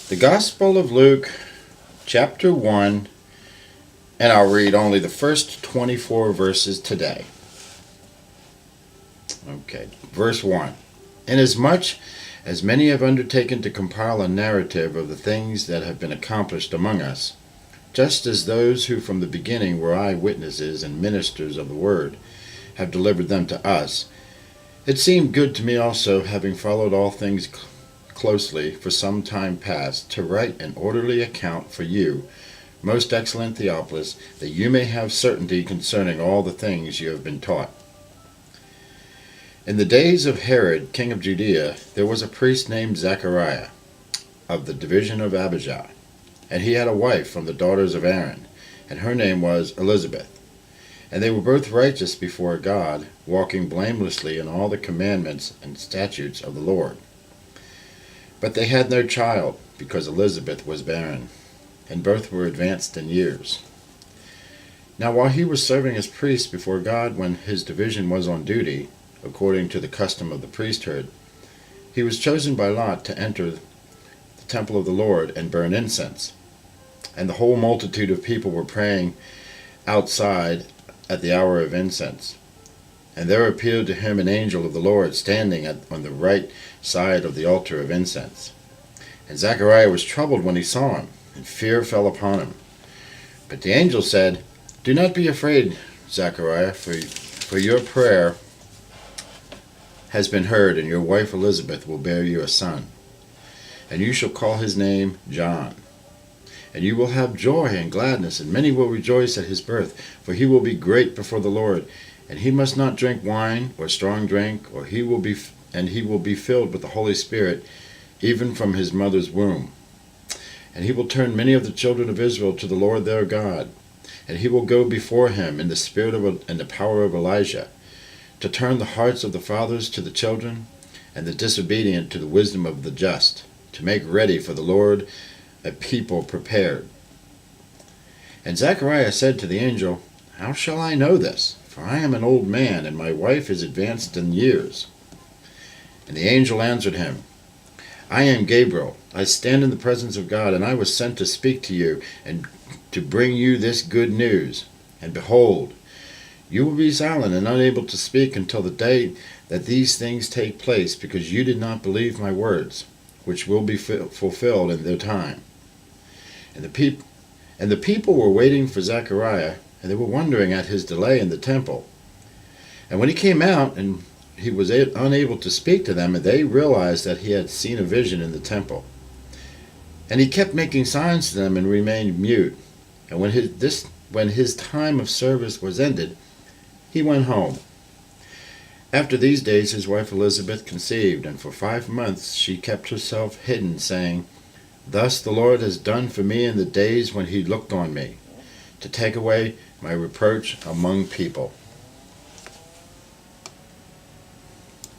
The Gospel of Luke, chapter 1, and I'll read only the first 24 verses today. Okay, verse 1. Inasmuch as many have undertaken to compile a narrative of the things that have been accomplished among us, just as those who from the beginning were eyewitnesses and ministers of the word have delivered them to us, it seemed good to me also, having followed all things closely for some time past, to write an orderly account for you, most excellent Theophilus, that you may have certainty concerning all the things you have been taught. In the days of Herod, king of Judea, there was a priest named Zachariah, of the division of Abijah, and he had a wife from the daughters of Aaron, and her name was Elizabeth. And they were both righteous before God, walking blamelessly in all the commandments and statutes of the Lord. But they had no child, because Elizabeth was barren, and both were advanced in years. Now while he was serving as priest before God when his division was on duty, according to the custom of the priesthood, he was chosen by lot to enter the temple of the Lord and burn incense. And the whole multitude of people were praying outside at the hour of incense. And there appeared to him an angel of the Lord standing on the right side of the altar of incense. And Zachariah was troubled when he saw him, and fear fell upon him. But the angel said, "Do not be afraid, Zachariah, for your prayer has been heard, and your wife Elizabeth will bear you a son. And you shall call his name John. And you will have joy and gladness, and many will rejoice at his birth, for he will be great before the Lord. And he must not drink wine or strong drink, he will be filled with the Holy Spirit, even from his mother's womb. And he will turn many of the children of Israel to the Lord their God. And he will go before him in the spirit and the power of Elijah, to turn the hearts of the fathers to the children, and the disobedient to the wisdom of the just, to make ready for the Lord a people prepared." And Zachariah said to the angel, "How shall I know this? For I am an old man, and my wife is advanced in years." And the angel answered him, "I am Gabriel. I stand in the presence of God, and I was sent to speak to you, and to bring you this good news. And behold, you will be silent and unable to speak until the day that these things take place, because you did not believe my words, which will be fulfilled in their time." And the people were waiting for Zechariah, and they were wondering at his delay in the temple. And when he came out, and he was unable to speak to them, and they realized that he had seen a vision in the temple. And he kept making signs to them and remained mute. And when his time of service was ended, he went home. After these days his wife Elizabeth conceived, and for 5 months she kept herself hidden, saying, "Thus the Lord has done for me in the days when he looked on me, to take away my reproach among people."